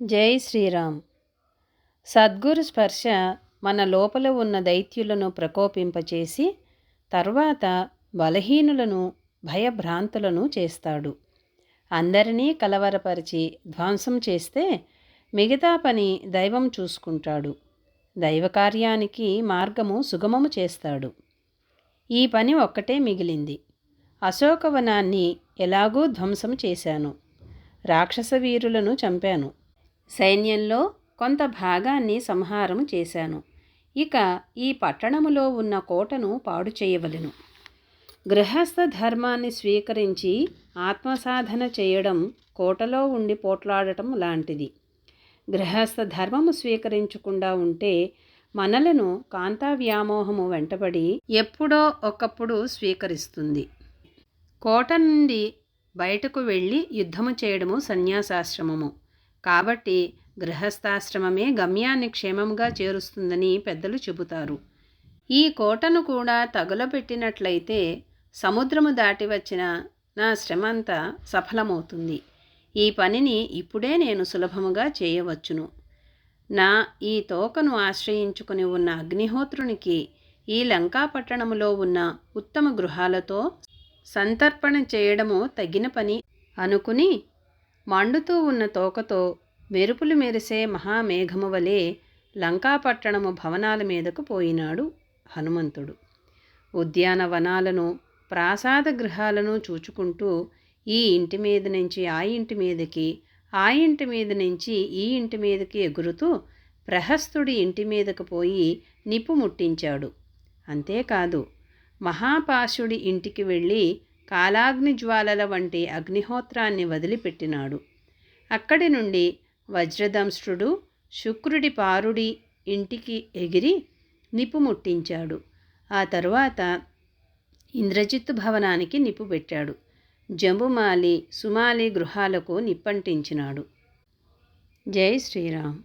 జై శ్రీరామ్. సద్గురు స్పర్శ మన లోపల ఉన్న దైత్యులను ప్రకోపింపచేసి తర్వాత బలహీనులను భయభ్రాంతులను చేస్తాడు. అందరినీ కలవరపరిచి ధ్వంసం చేస్తే మిగతా పని దైవం చూసుకుంటాడు. దైవకార్యానికి మార్గము సుగమము చేస్తాడు. ఈ పని ఒక్కటే మిగిలింది. అశోకవనాన్ని ఎలాగూ ధ్వంసం చేశాను. రాక్షస వీరులను చంపాను. సైన్యంలో కొంత భాగాన్ని సంహారం చేశాను. ఇక ఈ పట్టణములో ఉన్న కోటను పాడు చేయవలెను. గృహస్థ ధర్మాన్ని స్వీకరించి ఆత్మసాధన చేయడం కోటలో ఉండి పోట్లాడటం లాంటిది. గృహస్థ ధర్మము స్వీకరించకుండా ఉంటే మనలను కాంతా వ్యామోహము వెంటబడి ఎప్పుడో ఒకప్పుడు స్వీకరిస్తుంది. కోట నుండి బయటకు వెళ్ళి యుద్ధము చేయడము సన్యాసాశ్రమము. కాబట్టి గృహస్థాశ్రమమే గమ్యాన్ని క్షేమంగా చేరుస్తుందని పెద్దలు చెబుతారు. ఈ కోటను కూడా తగులబెట్టినట్లయితే సముద్రము దాటి వచ్చిన నా శ్రమంతా సఫలమవుతుంది. ఈ పనిని ఇప్పుడే నేను సులభముగా చేయవచ్చును. నా ఈ తోకను ఆశ్రయించుకుని ఉన్న అగ్నిహోత్రునికి ఈ లంకాపట్టణములో ఉన్న ఉత్తమ గృహాలతో సంతర్పణ చేయడము తగిన పని అనుకుని మండుతూ ఉన్న తోకతో మెరుపులు మెరిసే మహామేఘము వలె లంకాపట్టణము భవనాల మీదకు పోయినాడు హనుమంతుడు. ఉద్యానవనాలను ప్రాసాద గృహాలను చూచుకుంటూ ఈ ఇంటి మీద నుంచి ఆ ఇంటి మీదకి, ఆ ఇంటి మీద నుంచి ఈ ఇంటి మీదకి ఎగురుతూ ప్రహస్తుడి ఇంటి మీదకు పోయి నిప్పు ముట్టించాడు. అంతేకాదు మహాపాశుడి ఇంటికి వెళ్ళి కాలాగ్ని జ్వాలల వంటి అగ్నిహోత్రాన్ని వదిలిపెట్టినాడు. అక్కడి నుండి వజ్రదంష్ట్రుడు శుక్రుడి పారుడి ఇంటికి ఎగిరి నిప్పు ముట్టించాడు. ఆ తరువాత ఇంద్రజిత్తు భవనానికి నిప్పు పెట్టాడు. జంబుమాలి సుమాలి గృహాలకు నిప్పంటించినాడు. జై శ్రీరామ్.